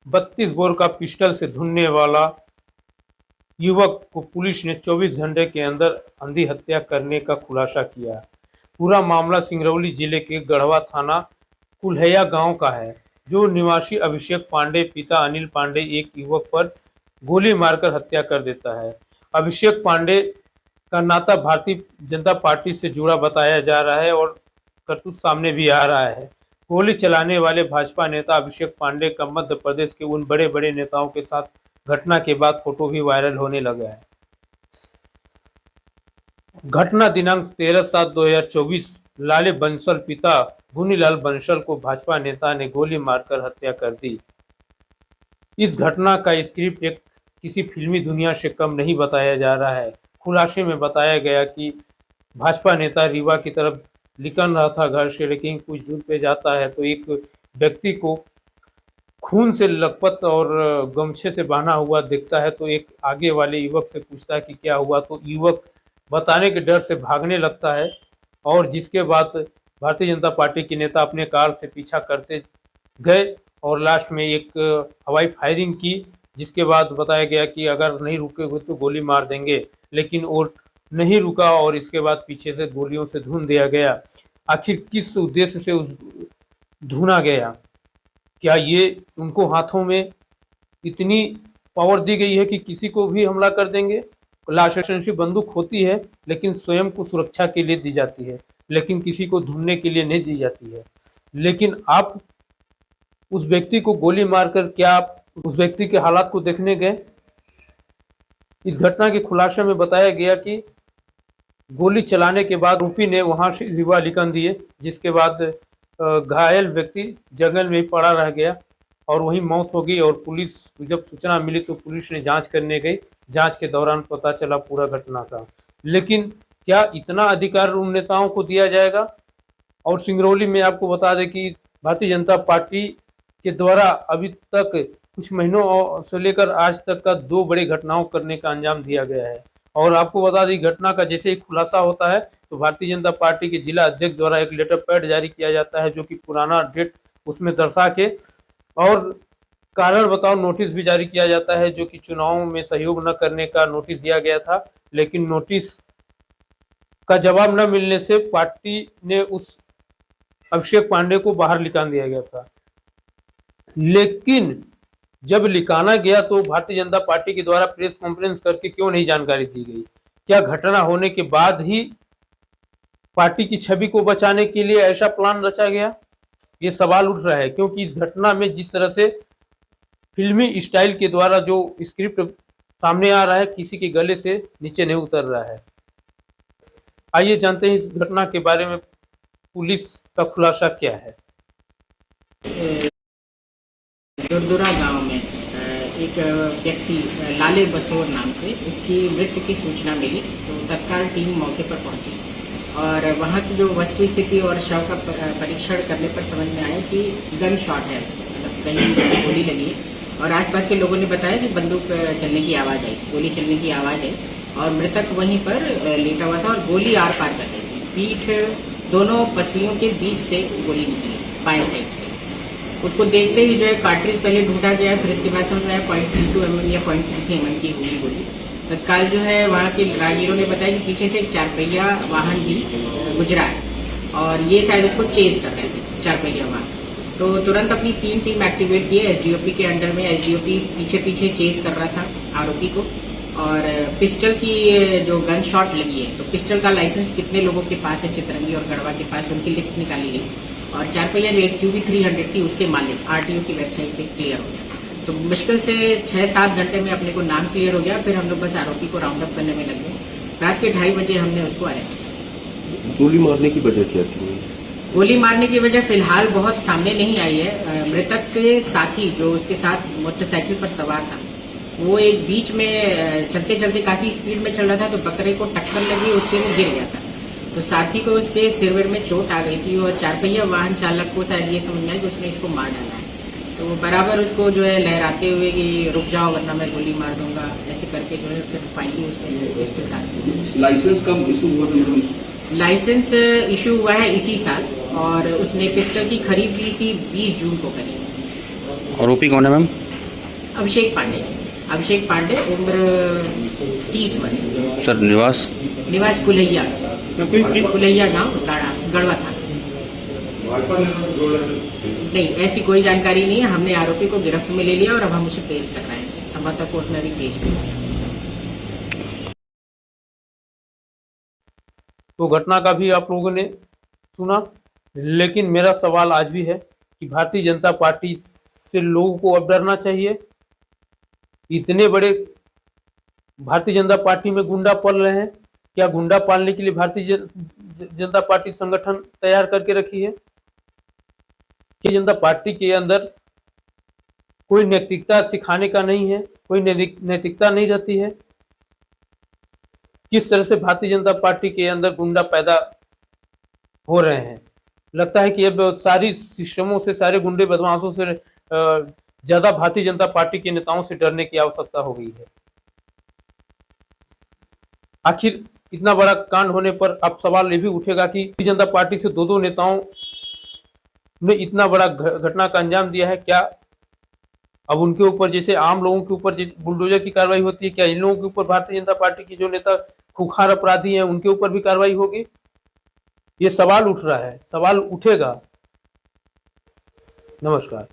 32 bore का pistol से धुनने वाला युवक को पुलिस ने 24 घंटे के अंदर अंधी हत्या करने का खुलासा किया। पूरा मामला सिंगरौली जिले के गढ़वा थाना कुल्हैया गांव का है, जो निवासी अभिषेक पांडे पिता अनिल पांडे एक युवक पर गोली मारकर हत्या कर देता है। अभिषेक पांडे का नाता भारतीय जनता पार्टी से जुड़ा बताया जा रहा है और करतूत सामने भी आ रहा है। गोली चलाने वाले भाजपा नेता अभिषेक पांडे का मध्य प्रदेश के उन बड़े बड़े नेताओं के साथ घटना के बाद फोटो भी वायरल होने लगा है। घटना दिनांक 13/7/2024 लाले बंसल पिता भुनीलाल बंसल को भाजपा नेता ने गोली मारकर हत्या कर दी। इस घटना का स्क्रिप्ट एक किसी फिल्मी दुनिया से कम नहीं बताया जा रहा है। खुलासे में बताया गया कि भाजपा नेता रीवा की तरफ निकल रहा था घर से, लेकिन कुछ दूर पे जाता है तो एक व्यक्ति को खून से लथपथ और गमछे से बांधा हुआ दिखता है। तो एक आगे वाले युवक से पूछता है कि क्या हुआ, तो युवक बताने के डर से भागने लगता है और जिसके बाद भारतीय जनता पार्टी के नेता अपने कार से पीछा करते गए और लास्ट में एक हवाई फायरिंग की, जिसके बाद बताया गया कि अगर नहीं रुकेगे तो गोली मार देंगे, लेकिन वो नहीं रुका और इसके बाद पीछे से गोलियों से धुन दिया गया। आखिर किस उद्देश्य से उस धुना गया? क्या ये उनको हाथों में इतनी पावर दी गई है कि किसी को भी हमला कर देंगे? लाइसेंसी बंदूक होती है लेकिन स्वयं को सुरक्षा के लिए दी जाती है, लेकिन किसी को ढूंढने के लिए नहीं दी जाती है। लेकिन आप उस व्यक्ति को गोली मारकर क्या आप उस व्यक्ति के हालात को देखने गए? इस घटना के खुलासे में बताया गया कि गोली चलाने के बाद आरोपी ने वहां से रीवा निकल दिए, जिसके बाद घायल व्यक्ति जंगल में पड़ा रह गया और वही मौत हो गई। और पुलिस को जब सूचना मिली तो पुलिस ने जांच करने गई। जांच के दौरान पता चला पूरा घटना का। लेकिन क्या इतना अधिकार उन नेताओं को दिया जाएगा? और सिंगरौली में आपको बता दें कि भारतीय जनता पार्टी के द्वारा अभी तक कुछ महीनों से लेकर आज तक का 2 बड़ी घटनाओं करने का अंजाम दिया गया है। और आपको बता दें घटना का जैसे ही खुलासा होता है तो भारतीय जनता पार्टी के जिला अध्यक्ष द्वारा एक लेटर पैड जारी किया जाता है, जो कि पुराना डेट उसमें दर्शा के और कारण बताओ नोटिस भी जारी किया जाता है, जो कि चुनावों में सहयोग न करने का नोटिस दिया गया था। लेकिन नोटिस का जवाब न मिलने से पार्टी ने उस अभिषेक पांडे को बाहर निकाल दिया गया था। लेकिन जब लिकाना गया तो भारतीय जनता पार्टी के द्वारा प्रेस कॉन्फ्रेंस करके क्यों नहीं जानकारी दी गई? क्या घटना होने के बाद ही पार्टी की छवि को बचाने के लिए ऐसा प्लान रचा गया? ये सवाल उठ रहा है, क्योंकि इस घटना में जिस तरह से फिल्मी स्टाइल के द्वारा जो स्क्रिप्ट सामने आ रहा है, किसी के गले से नीचे नहीं उतर रहा है। आइए जानते हैं इस घटना के बारे में पुलिस का खुलासा क्या है। दुरदुरा गांव में एक व्यक्ति लाले बसोर नाम से उसकी मृत्यु की सूचना मिली तो तत्काल टीम मौके पर पहुंची और वहां की जो वस्तु स्थिति और शव का परीक्षण करने पर समझ में आया कि गन शॉट है उसको, मतलब कहीं गोली लगी है। और आसपास के लोगों ने बताया कि बंदूक चलने की आवाज आई, गोली चलने की आवाज आई और मृतक वहीं पर लेटा हुआ था और गोली आर पार कर रही थी। पीठ दोनों पसलियों के बीच से गोली निकली बाएं साइड से। उसको देखते ही जो है कार्ट्रिज पहले ढूंढा गया, फिर इसके बाद समझ में आया 0.32 mm या 0.33 mm की हुई गोली। तत्काल जो है वहां के राहगीरों ने बताया कि पीछे से एक 4 पहिया वाहन भी गुजरा है और ये शायद उसको चेज कर रहे थे 4 पहिया वाहन। तो तुरंत अपनी 3 टीम एक्टिवेट किए एसडीओपी के अंडर में। एसडीओपी पीछे पीछे चेज कर रहा था आरोपी को और पिस्टल की जो गन शॉट लगी है तो पिस्टल का लाइसेंस कितने लोगों के पास है चितरंगी और गढ़वा के पास, उनकी लिस्ट निकाली गई और 4 पहिया जो XUV 300 थी उसके मालिक आरटीओ की वेबसाइट से क्लियर हो गया। तो मुश्किल से 6-7 घंटे में अपने को नाम क्लियर हो गया। फिर हम लोग बस आरोपी को राउंड अप करने में लग गए। रात के 2:30 बजे हमने उसको अरेस्ट किया। गोली मारने की वजह क्या थी? गोली मारने की वजह फिलहाल बहुत सामने नहीं आई है। मृतक के साथी जो उसके साथ मोटरसाइकिल पर सवार था वो एक बीच में चलते चलते काफी स्पीड में चल रहा था तो बकरे को टक्कर लगी, उससे वो गिर गया था। तो साथी को उसके सिरवेर में चोट आ गई थी और 4 पहिया वाहन चालक को शायद ये समझ में आया कि उसने इसको मार डाला है। तो वो बराबर उसको जो है लहराते हुए कि रुक जाओ वरना मैं गोली मार दूंगा, ऐसे करके जो है फिर फाइनली उसने पिस्टल डाल दी। लाइसेंस कब इशू हुआ? लाइसेंस इशू हुआ है इसी साल और उसने पिस्टल की खरीद भी इसी 20 जून को करी। आरोपी कौन है मैम? अभिषेक पांडे उम्र 30 वर्ष। सर निवास निवास कुलैया गांव गढ़वा था। नहीं, ऐसी कोई जानकारी नहीं है। हमने आरोपी को गिरफ्त में ले लिया और अब हम उसे पेश कर रहे हैं। संभवतः कोर्ट में भी पेश भी होगा। तो घटना का भी आप लोगों ने सुना, लेकिन मेरा सवाल आज भी है कि भारतीय जनता पार्टी से लोगों को अब डरना चाहिए। इतने बड़े भारतीय जनता पार्टी में गुंडा पल रहे हैं। क्या गुंडा पालने के लिए भारतीय जनता पार्टी संगठन तैयार करके रखी है? कि जनता पार्टी के अंदर कोई नैतिकता सिखाने का नहीं है, कोई नैतिकता नहीं रहती है। किस तरह से भारतीय जनता पार्टी के अंदर गुंडा पैदा हो रहे हैं। लगता है कि अब सारी सिस्टमों से, सारे गुंडे बदमाशों से ज्यादा भारतीय जनता पार्टी के नेताओं से डरने की आवश्यकता हो गई है। आखिर इतना बड़ा कांड होने पर अब सवाल ये भी उठेगा कि भारतीय जनता पार्टी से दो नेताओं ने इतना बड़ा घटना का अंजाम दिया है, क्या अब उनके ऊपर जैसे आम लोगों के ऊपर जैसे बुलडोजर की कार्रवाई होती है, क्या इन लोगों के ऊपर भारतीय जनता पार्टी के जो नेता खुखार अपराधी हैं उनके ऊपर भी कार्रवाई होगी? ये सवाल उठ रहा है, सवाल उठेगा। नमस्कार।